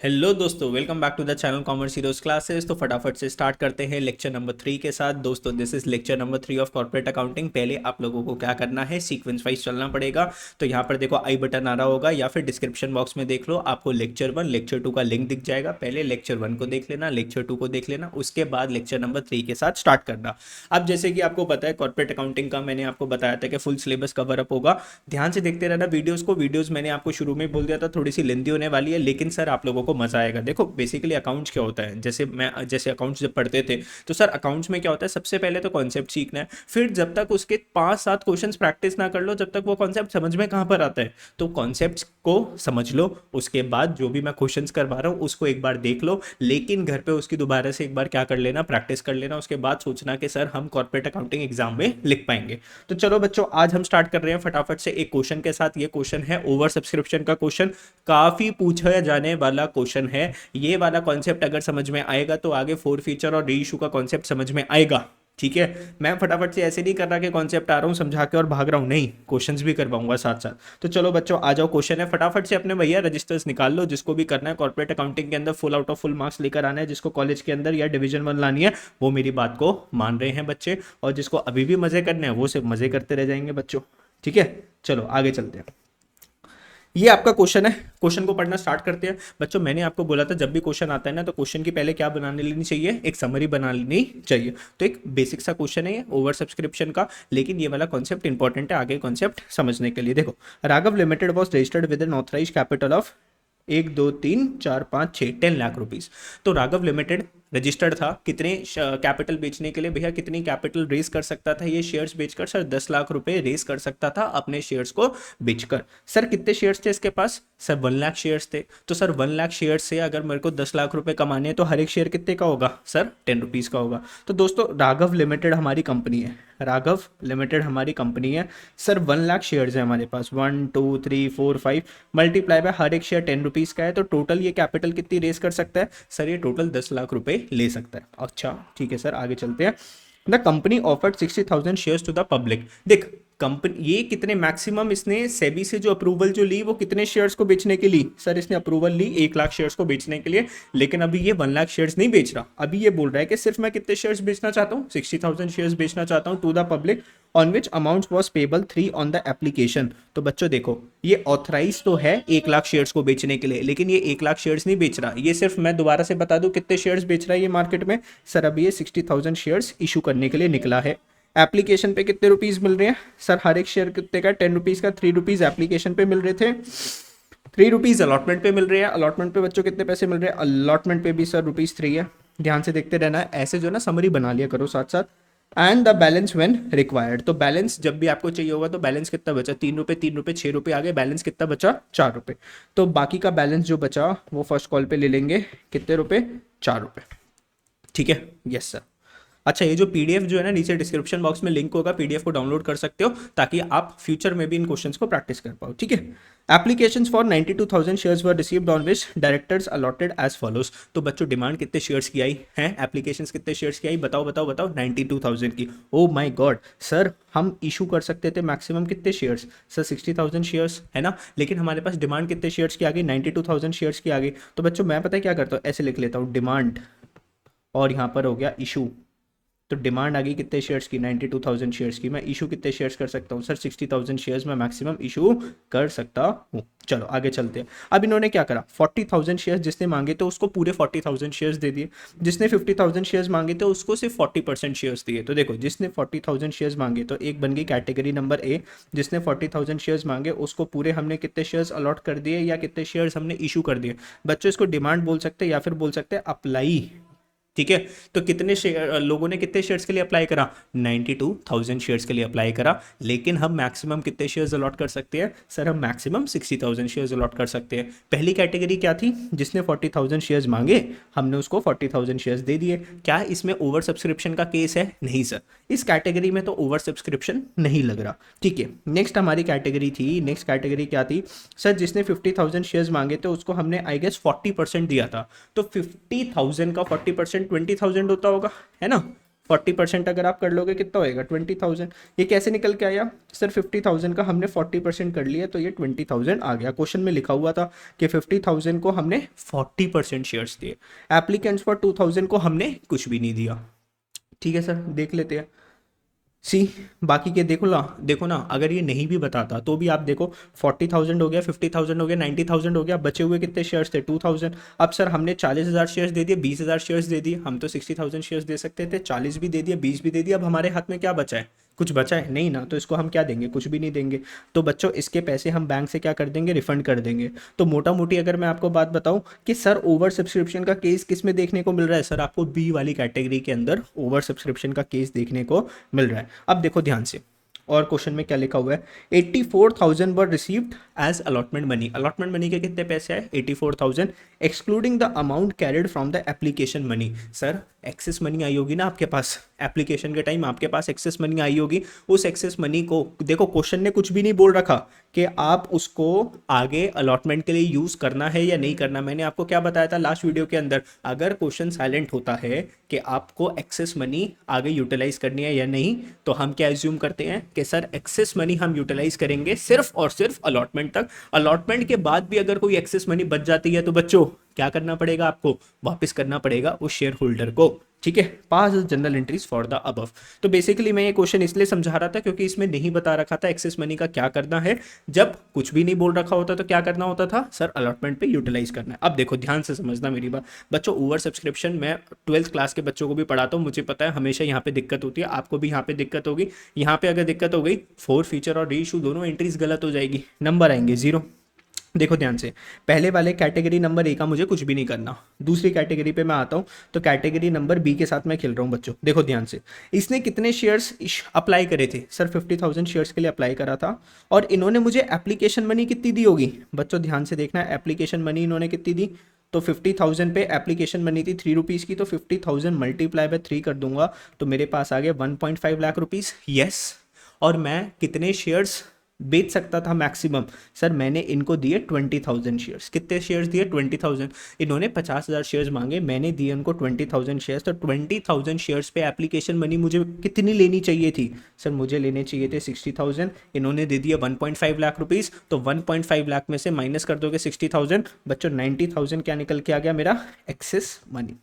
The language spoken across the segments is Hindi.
हेलो दोस्तों, welcome back to the channel commerce heroes classes. तो फटाफट से स्टार्ट करते हैं लेक्चर नंबर 3 के साथ। दोस्तों, this is lecture number 3 of corporate accounting. पहले आप लोगों को क्या करना है, सीक्वेंस वाइज चलना पड़ेगा। तो यहाँ पर देखो आई बटन आ रहा होगा या फिर डिस्क्रिप्शन बॉक्स में देख लो, आपको लेक्चर 1 लेक्चर 2 का लिंक दिख जाएगा। पहले लेक्चर 1 को देख लेना, लेक्चर 2 को देख लेना, उसके बाद लेक्चर नंबर 3 के साथ स्टार्ट करना। अब जैसे कि आपको पता है, कॉर्पोरेट अकाउंटिंग का मैंने आपको बताया था कि फुल सिलेबस कवर अप होगा। ध्यान से देखते रहना वीडियोस को। वीडियोस मैंने आपको शुरू में बोल दिया था थोड़ी सी लेंदी होने वाली है, लेकिन सर आप लोगों को मजा आएगा। देखो बेसिकली अकाउंट्स क्या होता है, जैसे अकाउंट्स जब पढ़ते थे तो सर अकाउंट्स में क्या होता है, सबसे पहले तो कॉन्सेप्ट सीखना है। फिर जब तक उसके 5-7 क्वेश्चंस प्रैक्टिस ना कर लो, जब तक वो कॉन्सेप्ट समझ में कहाँ पर आता है। तो कॉन्सेप्ट्स को समझ लो, उसके बाद जो भी मैं क्वेश्चंस करवा रहा हूँ उसको एक बार देख लो, लेकिन घर पे उसकी दोबारा से एक बार क्या कर लेना, प्रैक्टिस कर लेना। उसके बाद सोचना कि सर हम कॉर्पोरेट अकाउंटिंग एग्जाम में लिख पाएंगे। तो चलो बच्चों, आज हम स्टार्ट कर रहे हैं फटाफट से एक क्वेश्चन के साथ। ये क्वेश्चन है ओवर सब्सक्रिप्शन का क्वेश्चन, काफी पूछा जाने वाला क्वेश्चन है। ये वाला कॉन्सेप्ट अगर समझ में आएगा तो आगे फोर फीचर और री इशू का कॉन्सेप्ट समझ में आएगा। ठीक है, मैं फटाफट से ऐसे नहीं कर रहा कि कॉन्सेप्ट आ रहा हूं समझा के और भाग रहा हूं, नहीं, क्वेश्चंस भी करवाऊंगा साथ साथ। तो चलो बच्चों आ जाओ, क्वेश्चन है, फटाफट से अपने भैया रजिस्टर्स निकाल लो। जिसको भी करना है कॉर्पोरेट अकाउंटिंग के अंदर full out of full marks लेकर आना है, जिसको कॉलेज के अंदर या डिवीजन 1 लानी है, वो मेरी बात को मान रहे हैं बच्चे। और जिसको अभी भी मजे करने हैं वो सिर्फ मजे करते रह जाएंगे बच्चों। ठीक है, चलो आगे चलते हैं। ये आपका क्वेश्चन है, क्वेश्चन को पढ़ना स्टार्ट करते हैं बच्चों। मैंने आपको बोला था जब भी क्वेश्चन आता है ना, तो क्वेश्चन की पहले क्या बना लेनी चाहिए, एक समरी बना लेनी चाहिए। तो एक बेसिक सा क्वेश्चन है ये ओवर सब्सक्रिप्शन का, लेकिन ये वाला कॉन्सेप्ट इंपॉर्टेंट है आगे कॉन्सेप्ट समझने के लिए। देखो, Raghav limited was registered with an authorised capital of 1 2 3 4 5 6 10 lakh rupees. तो राघव लिमिटेड रजिस्टर्ड था कितने कैपिटल बेचने के लिए, भैया कितनी कैपिटल रेस कर सकता था ये शेयर्स बेचकर, सर 10 लाख रुपए रेस कर सकता था अपने शेयर्स को बेचकर। सर कितने शेयर्स थे इसके पास, सर 1 लाख शेयर्स थे। तो सर 1 लाख शेयर्स से अगर मेरे को 10 लाख रुपए कमाने हैं तो हर एक शेयर कितने का होगा, सर 10 रुपीज का होगा। तो दोस्तों राघव लिमिटेड हमारी कंपनी है, राघव लिमिटेड हमारी कंपनी है। सर 1 लाख शेयर्स है हमारे पास, 1 2 3 4 5 मल्टीप्लाई बाय हर एक शेयर 10 रुपीज का है। तो टोटल ये कैपिटल कितनी रेस कर सकता है, सर ये टोटल 10 लाख रुपए ले सकता है। अच्छा ठीक है सर, आगे चलते हैं। The company offered 60,000 shares to the public. देख कंपनी ये कितने मैक्सिमम इसने सेबी से जो अप्रूवल जो ली वो कितने शेयर्स को बेचने के लिए, सर इसने अप्रूवल ली 1 लाख शेयर्स को बेचने के लिए। लेकिन अभी ये 1 लाख शेयर्स नहीं बेच रहा, अभी ये बोल रहा है कि सिर्फ मैं कितने शेयर्स बेचना चाहता हूँ, 60,000 शेयर्स बेचना चाहता हूँ to the public, on which amount was payable 3 on the application. तो बच्चों देखो, ये ऑथराइज तो है 1 लाख शेयर्स को बेचने के लिए, लेकिन ये 1 लाख शेयर्स नहीं बेच रहा। ये सिर्फ मैं दोबारा से बता दूं कितने शेयर्स बेच रहा है ये मार्केट में, सर अभी ये 60,000 शेयर्स इशू करने के लिए निकला है। एप्लीकेशन पे कितने रुपीज मिल रहे हैं, सर हर एक शेयर कितने का, 10 रुपीज का, 3 रुपीज एप्लीकेशन पे मिल रहे थे, 3 रुपीज अलॉटमेंट पे मिल रहे हैं। अलॉटमेंट पे बच्चों कितने पैसे मिल रहे हैं, अलॉटमेंट पे भी सर ₹3 है। ध्यान से देखते रहना है, ऐसे जो ना समरी बना लिया करो साथ साथ। And the balance when required, तो बैलेंस जब भी आपको चाहिए होगा तो बैलेंस कितना बचा, 3 रुपये, 3 रुपये, 6 रुपये, आगे बैलेंस कितना बचा, 4 रुपये। तो बाकी का बैलेंस जो बचा वो फर्स्ट कॉल पे ले लेंगे, कितने रुपए, 4 रुपये। ठीक है, यस सर। अच्छा, ये जो पीडीएफ जो है ना, नीचे डिस्क्रिप्शन बॉक्स में लिंक होगा, पीडीएफ को डाउनलोड कर सकते हो ताकि आप फ्यूचर में भी इन क्वेश्चंस को प्रैक्टिस कर पाओ। ठीक है, applications for 92,000 shares were received on which directors allotted as follows. तो बच्चों डिमांड कितने शेयर्स की आई है, एप्लीकेशंस कितने शेयर्स की आई, बताओ बताओ बताओ, 92,000 की। ओ माय गॉड सर, हम इशू कर सकते थे मैक्सिमम कितने शेयर्स, सर 60,000 शेयर्स है ना, लेकिन हमारे पास डिमांड कितने शेयर्स की आ गई, 92,000 शेयर्स की आ गई। तो बच्चों मैं पता है क्या करता हूँ, ऐसे लिख लेता हूँ डिमांड, और यहाँ पर हो गया इशू। तो डिमांड आ गई कितने शेयर्स की, 92,000 शेयर्स की। मैं इशू कितने शेयर्स कर सकता हूँ, सर 60,000 शेयर्स मैं मैक्सिमम इशू कर सकता हूँ। चलो आगे चलते हैं। अब इन्होंने क्या करा, 40,000 शेयर्स जिसने मांगे तो उसको पूरे 40,000 शेयर्स दे दिए, जिसने 50,000 शेयर्स मांगे तो उसको सिर्फ 40% शेयर्स दिए। तो देखो, जिसने 40,000 शेयर्स मांगे तो एक बन गई कैटेगरी नंबर ए, जिसने 40,000 शेयर्स मांगे उसको पूरे हमने कितने शेयर्स अलॉट कर दिए या कितने शेयर्स हमने इशू कर दिए। बच्चों इसको डिमांड बोल सकते हैं या फिर बोल सकते हैं अप्लाई। ठीक है, तो कितने शेयर लोगों ने कितने शेयर्स के लिए अप्लाई करा, 92,000 शेयर्स के लिए अप्लाई करा। लेकिन हम मैक्सिमम कितने शेयर्स अलॉट कर सकते हैं, सर हम मैक्सिमम 60,000 शेयर्स अलॉट कर सकते हैं। पहली कैटेगरी क्या थी, जिसने 40,000 शेयर्स मांगे हमने उसको 40,000 शेयर्स दे दिए। क्या इसमें ओवर सब्सक्रिप्शन का केस है, नहीं सर, इस कैटेगरी में तो ओवर सब्सक्रिप्शन नहीं लग रहा। ठीक है, नेक्स्ट हमारी कैटेगरी थी, नेक्स्ट कैटेगरी क्या थी, सर जिसने 50,000 शेयर्स मांगे तो उसको हमने आई गेस 40% दिया था। तो 50,000 का 40% 20,000 होता होगा, है ना। 40% अगर आप कर लोगे कितना होएगा 20,000। ये कैसे निकल के आया सर 50,000 का हमने 40% कर लिया तो ये 20,000 आ गया। क्वेश्चन में लिखा हुआ था कि 50,000 को हमने 40% शेयर्स दिए, एप्लीकेंट्स फॉर 2,000 को हमने कुछ भी नहीं दिया। ठीक है सर, देख लेते हैं सी बाकी के देखो ना अगर ये नहीं भी बताता तो भी आप देखो 40,000 हो गया, 50,000 हो गया, 90,000 हो गया, बचे हुए कितने शेयर्स थे 2,000। अब सर हमने 40,000 शेयर्स दे दिए, 20,000 शेयर्स दे दिए, हम तो 60,000 शेयर्स दे सकते थे, 40 भी दे दिया, 20 भी दे दिया, अब हमारे हाथ में क्या बचा है, कुछ बचा है नहीं ना, तो इसको हम क्या देंगे, कुछ भी नहीं देंगे। तो बच्चों इसके पैसे हम बैंक से क्या कर देंगे, रिफंड कर देंगे। तो मोटा मोटी अगर मैं आपको बात बताऊं कि सर ओवर सब्सक्रिप्शन का केस किस में देखने को मिल रहा है, सर आपको बी वाली कैटेगरी के अंदर ओवर सब्सक्रिप्शन का केस देखने को मिल रहा है। अब देखो ध्यान से, और क्वेश्चन में क्या लिखा हुआ है, 84,000 were received as allotment money. Allotment money के कितने पैसे आए 84,000 excluding the amount carried from the application money. Sir excess money आई होगी ना आपके पास, एप्लीकेशन के टाइम आपके पास एक्सेस मनी आई होगी, उस एक्सेस मनी को देखो क्वेश्चन ने कुछ भी नहीं बोल रखा कि आप उसको आगे अलॉटमेंट के लिए यूज करना है या नहीं करना। मैंने आपको क्या बताया था लास्ट वीडियो के अंदर, अगर क्वेश्चन साइलेंट होता है कि आपको एक्सेस मनी आगे यूटिलाइज करनी है या नहीं, तो हम क्या एज्यूम करते हैं कि सर एक्सेस मनी हम यूटिलाइज करेंगे सिर्फ और सिर्फ अलॉटमेंट तक। अलॉटमेंट के बाद भी अगर कोई एक्सेस मनी बच जाती है तो बच्चों क्या करना पड़ेगा, आपको वापस करना पड़ेगा उस शेयर होल्डर को। ठीक है, pass general entries for the above. तो बेसिकली मैं ये क्वेश्चन इसलिए समझा रहा था क्योंकि इसमें नहीं बता रखा था एक्सेस मनी का क्या करना है। जब कुछ भी नहीं बोल रखा होता तो क्या करना होता था, सर अलॉटमेंट पे यूटिलाइज करना है। अब देखो ध्यान से समझना मेरी बात बच्चों, ओवर सब्सक्रिप्शन मैं 12th क्लास के बच्चों को भी पढ़ाता हूँ, मुझे पता है हमेशा यहाँ पे दिक्कत होती है, आपको भी यहाँ पे दिक्कत होगी। यहाँ पे अगर दिक्कत हो गई, फोर फीचर और री इशू दोनों एंट्रीज गलत हो जाएगी, नंबर आएंगे 0। देखो ध्यान से, पहले वाले कैटेगरी नंबर ए का मुझे कुछ भी नहीं करना, दूसरी कैटेगरी पे मैं आता हूँ, तो कैटेगरी नंबर बी के साथ मैं खेल रहा हूँ बच्चों। देखो ध्यान से, इसने कितने शेयर्स अप्लाई करे थे, सर 50,000 शेयर्स के लिए अप्लाई करा था, और इन्होंने मुझे एप्लीकेशन मनी कितनी दी होगी बच्चों, ध्यान से देखना, एप्लीकेशन मनी इन्होंने कितनी दी, तो 50,000 पे एप्लीकेशन मनी थी 3 रुपीज़ की, तो 50,000 मल्टीप्लाई बाय 3 कर दूंगा तो मेरे पास आ गया 1.5 लाख रुपीज़। यस, और मैं कितने शेयर्स बेच सकता था मैक्सिमम, सर मैंने इनको दिए 20,000 शेयर्स। कितने शेयर्स दिए 20,000, इन्होंने 50,000 शेयर्स मांगे, मैंने दिए उनको 20,000 शेयर्स। तो 20,000 शेयर्स पे एप्लीकेशन मनी मुझे कितनी लेनी चाहिए थी, सर मुझे लेने चाहिए थे 60,000, इन्होंने दे दिया 1.5 लाख रुपीज़, तो 1.5 लाख में से माइनस कर दोगे 60,000 बच्चों, 90,000 क्या निकल के आ गया मेरा एक्सेस मनी।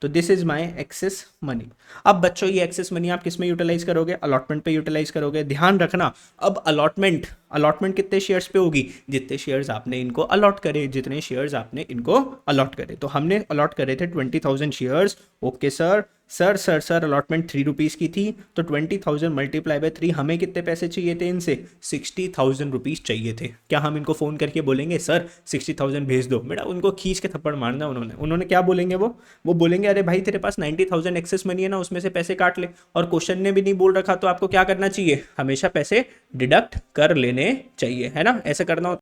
तो this is my excess money. अब बच्चों ये एक्सेस मनी आप किस में यूटिलाइज करोगे, अलॉटमेंट पे यूटिलाइज करोगे। ध्यान रखना, अब अलॉटमेंट कितने शेयर्स पे होगी, जितने शेयर्स आपने इनको अलॉट करे, जितने शेयर्स आपने इनको अलॉट करे। तो हमने अलॉट करे थे 20,000 shares. Okay sir, sir allotment 3 rupees की थी, तो 20,000 मल्टीप्लाई बाय 3, हमें कितने पैसे चाहिए थे इनसे, 60,000 रुपीज़ चाहिए थे। क्या हम इनको फ़ोन करके बोलेंगे सर 60,000 भेज दो, बेटा उनको खींच के थप्पड़ मारना उन्होंने क्या बोलेंगे, वो बोलेंगे अरे भाई तेरे पास 90,000 एक्सेस मनी है ना, उसमें से पैसे काट ले। और क्वेश्चन ने भी नहीं बोल रखा तो आपको क्या करना चाहिए, हमेशा पैसे डिडक्ट कर लेने चाहिए, है ना, ऐसे करना होता।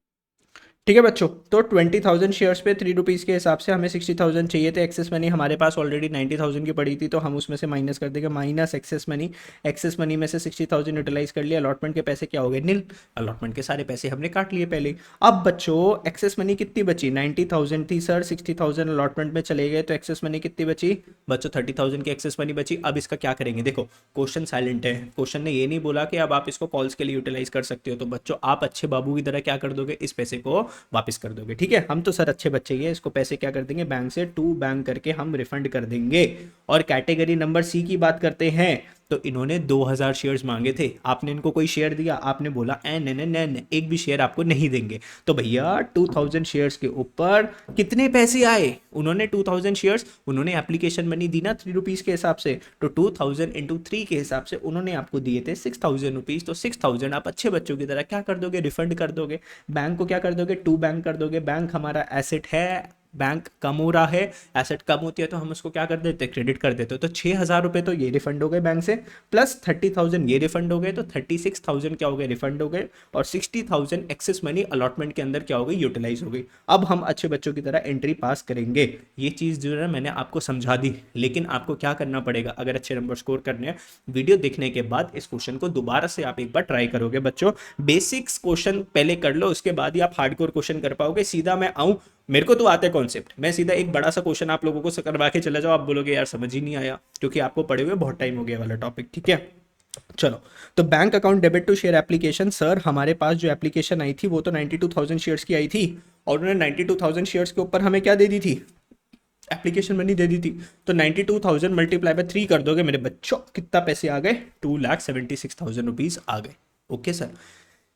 ठीक है बच्चों, तो 20,000 शेयर्स पे 3 रुपीज़ के हिसाब से हमें 60,000 चाहिए थे। एक्सेस मनी हमारे पास ऑलरेडी 90,000 की पड़ी थी, तो हम उसमें से माइनस कर देंगे, minus excess money. Excess money में से 60,000 यूटिलाइज कर लिया, अलॉटमेंट के पैसे क्या हो गए, नील, अलॉटमेंट के सारे पैसे हमने काट लिए पहले ही। अब बच्चों एक्सेस मनी कितनी बची, 90,000 थी सर, 60,000 अलॉटमेंट में चले गए, तो एक्सेस मनी कितनी बची बच्चों, 30,000 की एक्सेस मनी बची। अब इसका क्या करेंगे, देखो क्वेश्चन साइलेंट है, क्वेश्चन ने ये नहीं बोला कि अब आप इसको कॉल्स के लिए यूटिलाइज कर सकते हो। तो बच्चों आप अच्छे बाबू की तरह क्या कर दोगे, इस पैसे को वापस कर दोगे। ठीक है, हम तो सर अच्छे बच्चे ही हैं, इसको पैसे क्या कर देंगे, बैंक से टू बैंक करके हम रिफंड कर देंगे। और कैटेगरी नंबर सी की बात करते हैं, तो इन्होंने 2,000 शेयर्स मांगे थे, आपने इनको कोई शेयर दिया, आपने बोला न एक भी शेयर आपको नहीं देंगे। तो भैया 2,000 शेयर्स के ऊपर कितने पैसे आए, उन्होंने 2,000 शेयर्स, उन्होंने एप्लीकेशन मनी दी ना 3 रुपीज़ के हिसाब से, तो 2,000 इंटू 3 के हिसाब से उन्होंने आपको दिए थे 6,000 रुपीज़। तो 6,000 आप अच्छे बच्चों की तरह क्या कर दोगे, रिफंड कर दोगे। बैंक को क्या कर दोगे, टू बैंक कर दोगे। बैंक हमारा एसेट है, बैंक कम हो रहा है, एसेट कम होती है तो हम उसको क्या कर देते हैं, क्रेडिट कर देते हो। तो 6,000 रुपये तो ये रिफंड हो गए बैंक से, प्लस 30,000 ये रिफंड हो गए, तो 36,000 क्या हो गए, रिफंड हो गए। और 60,000 एक्सेस मनी अलॉटमेंट के अंदर क्या हो गई, यूटिलाइज हो गई। अब हम अच्छे बच्चों की तरह एंट्री पास करेंगे। ये चीज़ जो है मैंने आपको समझा दी, लेकिन आपको क्या करना पड़ेगा अगर अच्छे नंबर स्कोर करने हैं, वीडियो देखने के बाद इस क्वेश्चन को दोबारा से आप एक बार ट्राई करोगे बच्चों। बेसिक्स क्वेश्चन पहले कर लो, उसके बाद ही आप हार्डकोर क्वेश्चन कर पाओगे। सीधा मैं आऊँ मेरे को तो आता है कॉन्सेप्ट, मैं सीधा एक बड़ा सा क्वेश्चन आप लोगों को करवा के चला जाओ, आप बोलोगे यार समझ ही नहीं आया, क्योंकि आपको पढ़े हुए बहुत टाइम हो गया वाला टॉपिक, ठीक है। चलो, तो bank account debit to share application, sir हमारे पास जो एप्लीकेशन आई थी वो तो 92,000 शेयर्स की आई थी, और उन्होंने 92,000 शेयर्स के ऊपर हमें क्या दे दी थी, एप्लीकेशन मनी दे दी थी। तो 92,000 मल्टीप्लाई बाय 3 कर दोगे मेरे बच्चों, कितना पैसे आ गए, 2,76,000 रुपीज आ गए। ओके सर,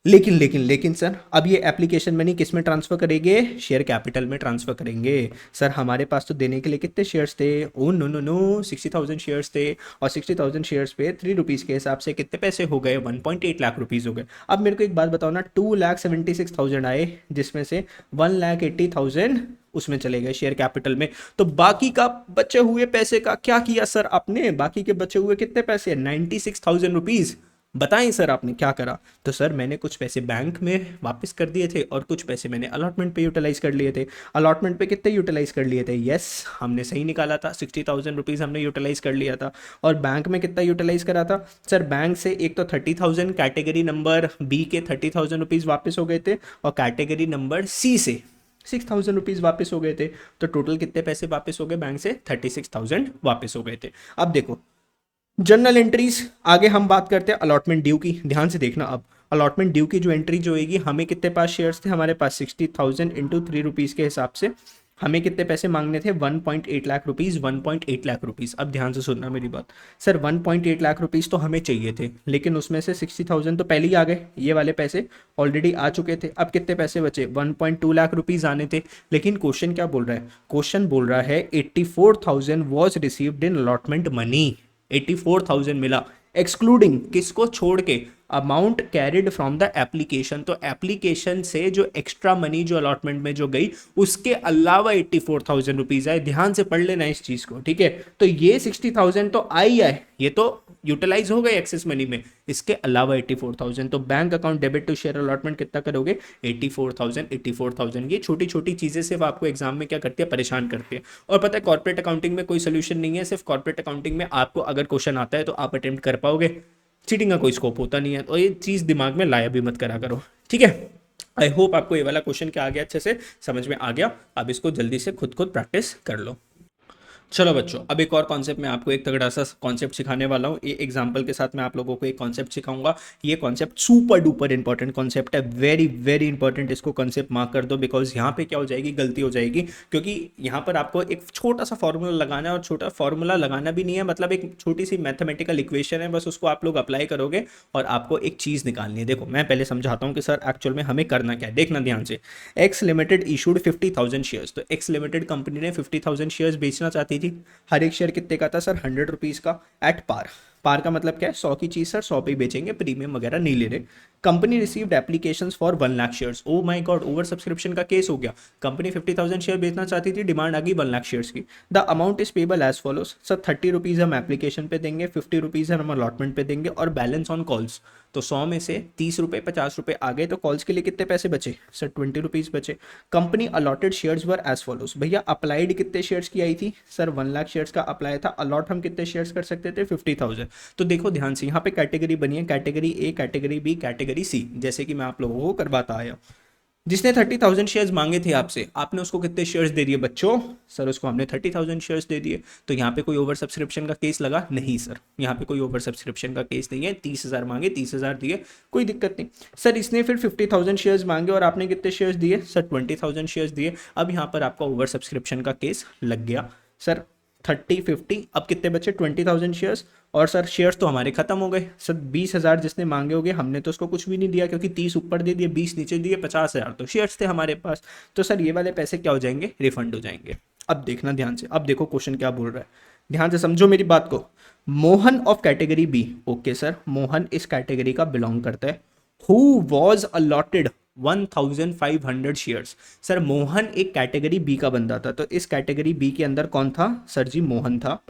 लेकिन सर अब ये एप्लीकेशन मनी किस में ट्रांसफर करेंगे, शेयर कैपिटल में ट्रांसफर करेंगे। सर हमारे पास तो देने के लिए कितने शेयर्स थे, oh no no no 60,000 shares थे, और 60,000 शेयर्स पे 3 रुपीज़ के हिसाब से कितने पैसे हो गए, 1.8 लाख रुपीज़ हो गए। अब मेरे को एक बात बताओ ना, 2,76,000 आए, जिसमें से 1,80,000 उसमें चले गए शेयर कैपिटल में, तो बाकी का बचे हुए पैसे का क्या किया सर आपने, बाकी के बचे हुए कितने पैसे, 96,000 रुपीज़, बताएं सर आपने क्या करा। तो सर मैंने कुछ पैसे बैंक में वापस कर दिए थे, और कुछ पैसे मैंने अलॉटमेंट पे यूटिलाइज कर लिए थे। अलॉटमेंट पे कितने यूटिलाइज कर लिए थे, यस हमने सही निकाला था, 60,000 रुपीज़ हमने यूटिलाइज कर लिया था। और बैंक में कितना यूटिलाइज करा था, सर बैंक से एक तो 30,000 कैटेगरी नंबर बी के 30,000 रुपीज़ वापस हो गए थे, और कैटेगरी नंबर सी से 6,000 रुपीज़ वापस हो गए थे। तो टोटल कितने पैसे वापस हो गए बैंक से, 36,000 वापस हो गए थे। अब देखो जर्नल एंट्रीज, आगे हम बात करते हैं अलॉटमेंट ड्यू की, ध्यान से देखना। अब अलॉटमेंट ड्यू की जो एंट्री जो होगी, हमें कितने पास शेयर्स थे, हमारे पास 60,000 इंटू 3 रुपीज़ के हिसाब से हमें कितने पैसे मांगने थे, 1.8 लाख रुपीज़, 1.8 लाख रुपीज़। अब ध्यान से सुनना मेरी बात, सर 1.8 लाख रुपीज़ तो हमें चाहिए थे, लेकिन उसमें से 60,000 तो पहले ही आ गए, ये वाले पैसे ऑलरेडी आ चुके थे। अब कितने पैसे बचे, 1.2 लाख रुपीज़ आने थे। लेकिन क्वेश्चन क्या बोल रहा है, क्वेश्चन बोल रहा है 84,000 was received in allotment money, 84,000 मिला, एक्सक्लूडिंग किसको छोड़ के, amount carried from the application. तो एप्लीकेशन से जो एक्स्ट्रा मनी जो अलॉटमेंट में जो गई, उसके अलावा 84,000 रुपीज आए। ध्यान से पढ़ लेना इस चीज को, ठीक है। तो ये 60,000 तो आई है, ये तो यूटिलाइज हो गए एक्सेस मनी में, इसके अलावा 84,000। तो bank account debit to share allotment कितना करोगे, 84,000। ये छोटी छोटी चीजें सिर्फ आपको एग्जाम में क्या करती है, परेशान करती है। और पता है कॉर्पोरेट अकाउंटिंग में कोई सोल्यूशन नहीं है, सिर्फ कॉर्पोरेट अकाउंटिंग में आपको अगर क्वेश्चन आता है तो आप अटेम्प्ट कर पाओगे, चीटिंग का कोई स्कोप होता नहीं है। तो ये चीज़ दिमाग में लाया भी मत करा करो, ठीक है। आई होप आपको ये वाला क्वेश्चन क्या आ गया, अच्छे से समझ में आ गया। अब इसको जल्दी से खुद प्रैक्टिस कर लो। चलो बच्चों, अब एक और कॉन्सेप्ट मैं आपको एक तगड़ा सा कॉन्सेप्ट सिखाने वाला हूँ। ये एग्जांपल के साथ मैं आप लोगों को एक कॉन्सेप्ट सिखाऊंगा। ये concept super duper important concept है, वेरी वेरी इंपॉर्टेंट। इसको कॉन्सेप्ट मार्क कर दो, बिकॉज यहाँ पे क्या हो जाएगी, गलती हो जाएगी। क्योंकि यहाँ पर आपको एक छोटा सा फॉर्मूला लगाना है, और छोटा फॉर्मूला लगाना भी नहीं है, मतलब एक छोटी सी मैथमेटिकल इक्वेशन है, बस उसको आप लोग अप्लाई करोगे और आपको एक चीज़ निकालनी है। देखो मैं पहले समझाता हूँ कि सर एक्चुअल में हमें करना क्या है, देखना ध्यान से। X limited issued 50,000 shares. तो एक्स लिमिटेड कंपनी ने 50,000 शेयर्स बेचना चाहती थी। हर एक शेयर कितने का था सर, 100 रुपीज़ का एट पार। पार का मतलब क्या है, 100 की चीज़ सर 100 पे ही बेचेंगे, प्रीमियम वगैरह नहीं ले रहे। Company received applications for 1 lakh shares. Oh my God, over subscription का केस हो गया। कंपनी 50,000 शेयर बेचना चाहती थी, डिमांड आ गई 1 लाख शेयर्स की। The amount is payable as follows. Sir 30 rupees हम एप्लीकेशन पे देंगे, 50 रुपीज़ हम अलॉटमेंट पे देंगे, और बैलेंस ऑन कॉल्स। तो 100 में से 30 रुपये 50 रुपये आ गए, तो कॉल्स के लिए कितने पैसे बचे सर, 20 रुपीज़ बचे। Company allotted shares were as follows. भैया अप्लाइड कितने शेयर्स की आई थी सर, 1 लाख शेयर्स का अप्लाई था। अलॉट हम कितने शेयर्स कर सकते थे, 50,000। तो देखो ध्यान से, यहाँ पे कैटेगरी बनी है, category A, category B, category C, जैसे कि मैं आप लोगों को करवाता आया। जिसने 30,000 शेयर्स मांगे थे आपसे, आपने उसको कितने शेयर्स दे दिए बच्चों, सर उसको हमने 30,000 शेयर्स दे दिए। तो यहाँ पे कोई ओवर सब्सक्रिप्शन का केस लगा नहीं सर, यहाँ पे कोई ओवर सब्सक्रिप्शन का केस नहीं है। 30,000 मांगे, 30,000 दिए, कोई दिक्कत नहीं। सर इसने फिर 50,000 शेयर्स मांगे, और आपने कितने शेयर्स दिए सर, 20,000 शेयर्स दिए। अब यहाँ पर आपका ओवर सब्सक्रिप्शन का केस लग गया सर, 30, 50, अब कितने बचे, 20,000 शेयर्स। और सर शेयर्स तो हमारे खत्म हो गए सर, 20,000 जिसने मांगे होंगे, हमने तो उसको कुछ भी नहीं दिया, क्योंकि 30 ऊपर दे दिए, 20 नीचे दिए, 50,000 तो शेयर्स थे हमारे पास। तो सर ये वाले पैसे क्या हो जाएंगे, रिफंड हो जाएंगे। अब देखना ध्यान से, अब देखो क्वेश्चन क्या बोल रहा है, ध्यान से समझो मेरी बात को। Mohan of category B, okay sir, Mohan इस कैटेगरी का बिलोंग करता है। Who was allotted 1,500 shares. Sir Mohan एक कैटेगरी बी का बंदा था, तो इस कैटेगरी बी के अंदर कौन था सर जी, मोहन था,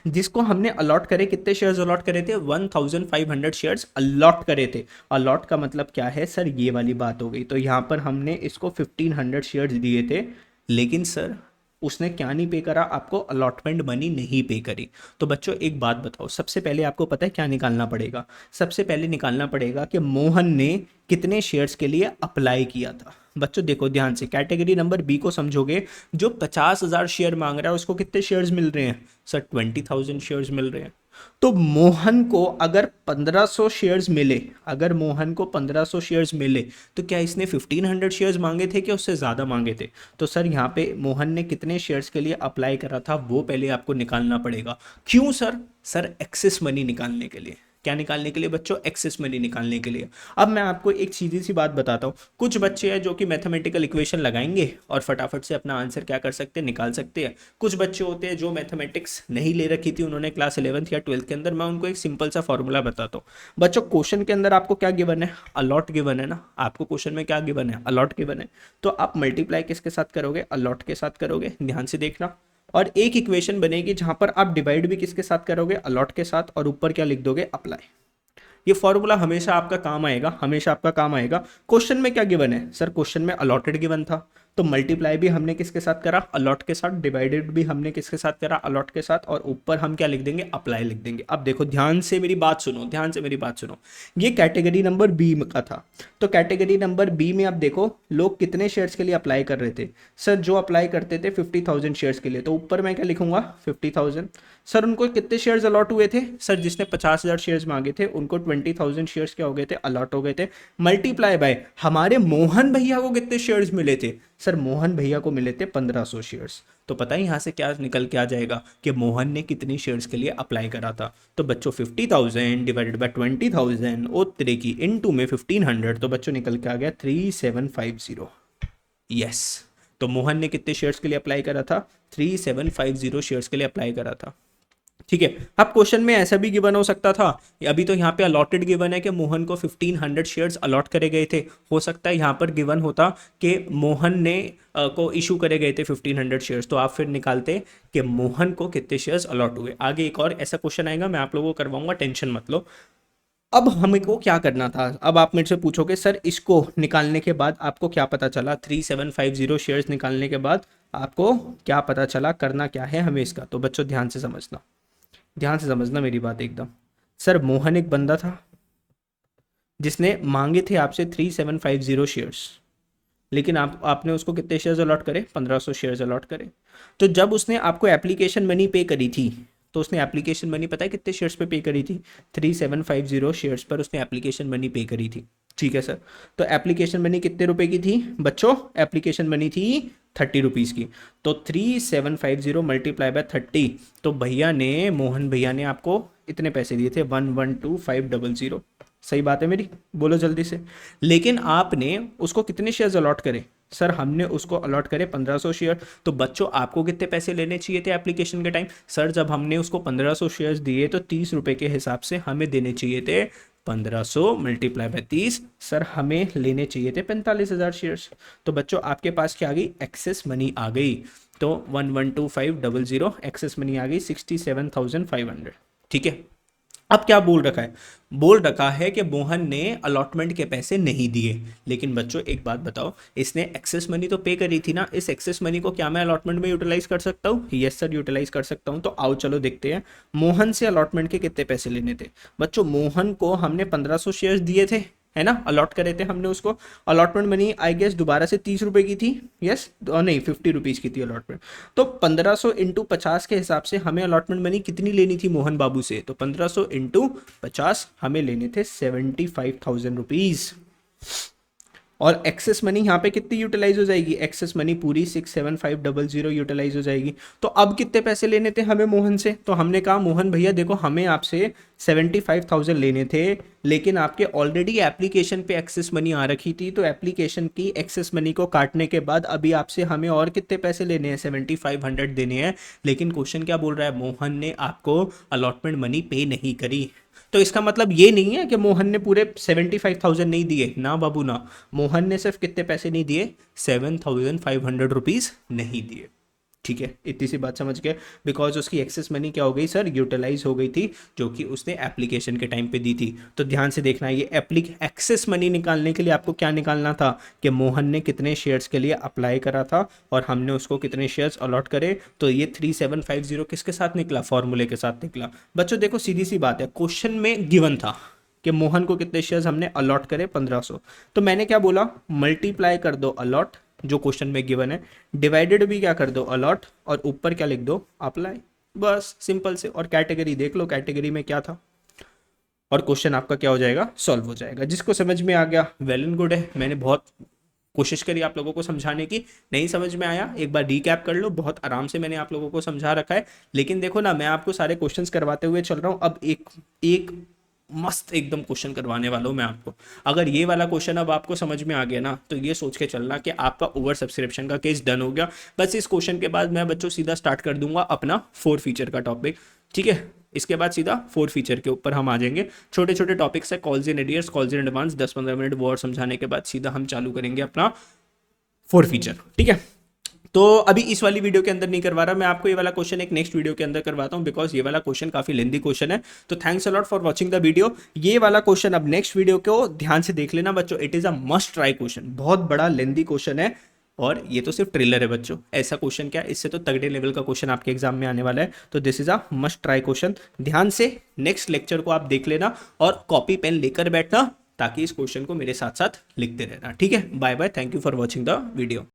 जिसको हमने अलॉट करे, कितने शेयर्स अलॉट करे थे, 1,500 शेयर्स अलॉट करे थे। अलॉट का मतलब क्या है सर, ये वाली बात हो गई। तो यहाँ पर हमने इसको 1,500 शेयर्स दिए थे, लेकिन सर उसने क्या नहीं पे करा, आपको अलॉटमेंट मनी नहीं पे करी। तो बच्चों एक बात बताओ, सबसे पहले आपको पता है क्या निकालना पड़ेगा, सबसे पहले निकालना पड़ेगा कि मोहन ने कितने शेयर्स के लिए अप्लाई किया था। बच्चों देखो ध्यान से, कैटेगरी नंबर बी को समझोगे, जो 50,000 शेयर मांग रहा है उसको कितने शेयर्स मिल रहे हैं सर, 20,000 शेयर्स मिल रहे हैं। तो मोहन को अगर 1500 शेयर्स मिले, अगर मोहन को 1500 शेयर्स मिले, तो क्या इसने 1500 शेयर्स मांगे थे कि उससे ज़्यादा मांगे थे? तो सर यहाँ पे मोहन ने कितने शेयर्स के लिए अप्लाई करा था वो पहले आपको निकालना पड़ेगा। क्यों सर? सर एक्सेस मनी निकालने के लिए। क्या निकालने के लिए बच्चों? एक्सेस मनी निकालने के लिए। अब मैं आपको एक सीधी सी बात बताता हूँ, कुछ बच्चे हैं जो कि मैथमेटिकल इक्वेशन लगाएंगे और फटाफट से अपना आंसर क्या कर सकते हैं, निकाल सकते हैं। कुछ बच्चे होते हैं जो मैथमेटिक्स नहीं ले रखी थी उन्होंने क्लास 11th या 12th के अंदर, मैं उनको एक सिंपल सा फॉर्मूला बताता हूँ। बच्चों क्वेश्चन के अंदर आपको क्या गिवन है? अलॉट गिवन है ना, आपको क्वेश्चन में क्या गिवन है? अलॉट गिवन है। तो आप मल्टीप्लाई किसके साथ करोगे? अलॉट के साथ करोगे। ध्यान से देखना, और एक इक्वेशन बनेगी जहां पर आप डिवाइड भी किसके साथ करोगे? अलॉट के साथ, और ऊपर क्या लिख दोगे? अप्लाई। ये फॉर्मूला हमेशा आपका काम आएगा, हमेशा आपका काम आएगा। क्वेश्चन में क्या गिवन है सर? क्वेश्चन में अलॉटेड गिवन था, तो मल्टीप्लाई भी हमने किसके साथ करा? अलॉट के साथ। डिवाइडेड भी हमने किसके साथ करा? अलॉट के साथ। और ऊपर हम क्या लिख देंगे? अप्लाई लिख देंगे। अब देखो ध्यान से मेरी बात सुनो, ध्यान से मेरी बात सुनो। ये कैटेगरी नंबर बी का था। तो कैटेगरी नंबर बी में आप देखो लोग कितने शेयर्स के लिए अप्लाई कर रहे थे? सर जो अप्लाई करते थे 50,000 शेयर्स के लिए, तो ऊपर मैं क्या लिखूंगा? 50,000। सर उनको कितने शेयर्स अलॉट हुए थे? सर जिसने 50,000 शेयर्स मांगे थे उनको 20,000 शेयर्स क्या हो गए थे? अलॉट हो गए थे। मल्टीप्लाई बाय हमारे मोहन भैया को कितने शेयर्स मिले थे? सर मोहन भैया को मिले थे 1500 शेयर्स। तो पता है यहाँ से क्या निकल के आ जाएगा कि मोहन ने कितनी शेयर्स के लिए अप्लाई करा था। तो बच्चों 50,000 डिवाइडेड बाय 20,000 ओ तेरे की इनटू में 1500, तो बच्चों निकल के आ गया 3750। यस, तो मोहन ने कितने शेयर्स के लिए अप्लाई करा था? 3750 शेयर्स के लिए अप्लाई करा था। ठीक है। अब क्वेश्चन में ऐसा भी गिवन हो सकता था, अभी तो यहाँ पे अलॉटेड गिवन है कि मोहन को 1500 शेयर्स अलॉट करे गए थे। हो सकता है यहाँ पर गिवन होता कि मोहन ने को इशू करे गए थे 1500 शेयर्स, तो आप फिर निकालते कि मोहन को कितने शेयर्स अलॉट हुए। आगे एक और ऐसा क्वेश्चन आएगा, मैं आप लोगों को करवाऊंगा, टेंशन मत लो। अब हमें को क्या करना था? अब आप मेरे से पूछोगे सर इसको निकालने के बाद आपको क्या पता चला? 3750 शेयर्स निकालने के बाद आपको क्या पता चला? करना क्या है हमें इसका? तो बच्चों ध्यान से समझना, ध्यान से समझना मेरी बात एकदम। सर मोहन एक बंदा था जिसने मांगे थे आपसे 3750 शेयर्स, लेकिन आपने उसको कितने शेयर्स अलॉट करे? 1500 शेयर्स अलॉट करे। तो जब उसने आपको एप्लीकेशन मनी पे करी थी, तो उसने एप्लीकेशन मनी पता है कितने शेयर्स पे पे करी थी? 3750 शेयर्स पर उसने एप्लीकेशन मनी पे करी थी। ठीक है सर, तो एप्लीकेशन मनी कितने रुपए की थी बच्चों? एप्लीकेशन मनी थी 30 रुपीज़ की। तो 3750 मल्टीप्लाई बाय 30, तो भैया ने, मोहन भैया ने आपको इतने पैसे दिए थे 112,500। सही बात है मेरी? बोलो जल्दी से। लेकिन आपने उसको कितने शेयर्स अलॉट करे? सर हमने उसको अलॉट करे 1500 शेयर। तो बच्चों आपको कितने पैसे लेने चाहिए थे एप्लीकेशन के टाइम? सर जब हमने उसको 1500 शेयर्स दिए तो 30 रुपए के हिसाब से हमें देने चाहिए थे 1500 मल्टीप्लाई बाय 30, सर हमें लेने चाहिए थे 45,000 शेयर्स। तो बच्चों आपके पास क्या आ गई? एक्सेस मनी आ गई। तो 112,500 एक्सेस मनी आ गई 67,500। ठीक है। अब क्या बोल रखा है? बोल रखा है कि मोहन ने अलॉटमेंट के पैसे नहीं दिए। लेकिन बच्चों एक बात बताओ, इसने एक्सेस मनी तो पे करी थी ना, इस एक्सेस मनी को क्या मैं अलॉटमेंट में यूटिलाइज कर सकता हूँ? यस सर यूटिलाइज कर सकता हूँ। तो आओ चलो देखते हैं मोहन से अलॉटमेंट के कितने पैसे लेने थे। बच्चों मोहन को हमने 1500 शेयर्स दिए थे, है ना, अलॉट करे थे हमने उसको। अलॉटमेंट मनी आई गेस दोबारा से 30 रुपए की थी। यस नहीं 50 रुपीज़ की थी अलॉटमेंट। तो 1500 इंटू 50 के हिसाब से हमें अलॉटमेंट मनी कितनी लेनी थी मोहन बाबू से? तो 1500 इंटू 50 हमें लेने थे 75,000 रुपीज़। और एक्सेस मनी यहाँ पे कितनी यूटिलाइज हो जाएगी? एक्सेस मनी पूरी 67,500 यूटिलाइज हो जाएगी। तो अब कितने पैसे लेने थे हमें मोहन से? तो हमने कहा मोहन भैया देखो हमें आपसे 75,000 लेने थे, लेकिन आपके ऑलरेडी एप्लीकेशन पे एक्सेस मनी आ रखी थी, तो एप्लीकेशन की एक्सेस मनी को काटने के बाद अभी आपसे हमें और कितने पैसे लेने हैं? 7500 देने हैं। लेकिन क्वेश्चन क्या बोल रहा है? मोहन ने आपको अलॉटमेंट मनी पे नहीं करी। तो इसका मतलब ये नहीं है कि मोहन ने पूरे 75,000 नहीं दिए, ना बाबू ना। मोहन ने सिर्फ कितने पैसे नहीं दिए? 7,500 रुपीज़ नहीं दिए। ठीक है, इतनी सी बात समझ गए। बिकॉज उसकी एक्सेस मनी क्या हो गई सर? यूटिलाइज हो गई थी, जो कि उसने एप्लीकेशन के टाइम पे दी थी। तो ध्यान से देखना, ये एक्सेस मनी निकालने के लिए आपको क्या निकालना था कि मोहन ने कितने शेयर्स के लिए अप्लाई करा था और हमने उसको कितने शेयर्स अलॉट करे। तो ये 3750 किसके साथ निकला? फॉर्मूले के साथ निकला। बच्चों देखो सीधी सी बात है, क्वेश्चन में गिवन था कि मोहन को कितने शेयर्स हमने अलॉट करे 1500। तो मैंने क्या बोला, मल्टीप्लाई कर दो अलॉट जो क्वेश्चन में गिवन है, डिवाइडेड भी क्या कर दो अलॉट, और ऊपर क्या लिख दो अप्लाई। बस सिंपल से, और कैटेगरी देख लो कैटेगरी में क्या था, और क्वेश्चन आपका क्या हो जाएगा, सॉल्व हो जाएगा। जिसको समझ में आ गया वेल एंड गुड है, मैंने बहुत कोशिश करी आप लोगों को समझाने की। नहीं समझ में आया एक बार रीकैप कर लो, बहुत आराम से मैंने आप लोगों को समझा रखा है। लेकिन देखो ना, मैं आपको सारे क्वेश्चंस करवाते हुए चल रहा हूँ, अब एक एक मस्त एकदम क्वेश्चन करवाने वाला हूँ मैं आपको। अगर ये वाला क्वेश्चन अब आपको समझ में आ गया ना, तो ये सोच के चलना कि आपका ओवर सब्सक्रिप्शन का केस डन हो गया। बस इस क्वेश्चन के बाद मैं बच्चों सीधा स्टार्ट कर दूंगा अपना 4 फीचर का टॉपिक, ठीक है। इसके बाद सीधा 4 फीचर के ऊपर हम आ जाएंगे। छोटे छोटे टॉपिक्स है, calls in arrears, calls in advance, 10-15 minute वो और समझाने के बाद सीधा हम चालू करेंगे अपना 4 फीचर, ठीक है। तो अभी इस वाली वीडियो के अंदर नहीं करवा रहा मैं आपको, ये वाला क्वेश्चन एक नेक्स्ट वीडियो के अंदर करवाता हूं, बिकॉज ये वाला क्वेश्चन काफी लेंदी क्वेश्चन है। तो thanks a lot for watching the video. ये वाला क्वेश्चन अब नेक्स्ट वीडियो को ध्यान से देख लेना बच्चों, it is a must try question, बहुत बड़ा लेंदी क्वेश्चन है। और ये तो सिर्फ ट्रेलर है बच्चों, ऐसा क्वेश्चन क्या, इससे तो तगड़े लेवल का क्वेश्चन आपके एग्जाम में आने वाला है। तो this is a must try question, ध्यान से नेक्स्ट लेक्चर को आप देख लेना और कॉपी पेन लेकर बैठना, ताकि इस क्वेश्चन को मेरे साथ साथ लिखते रहना, ठीक है। Bye bye, thank you for watching the video.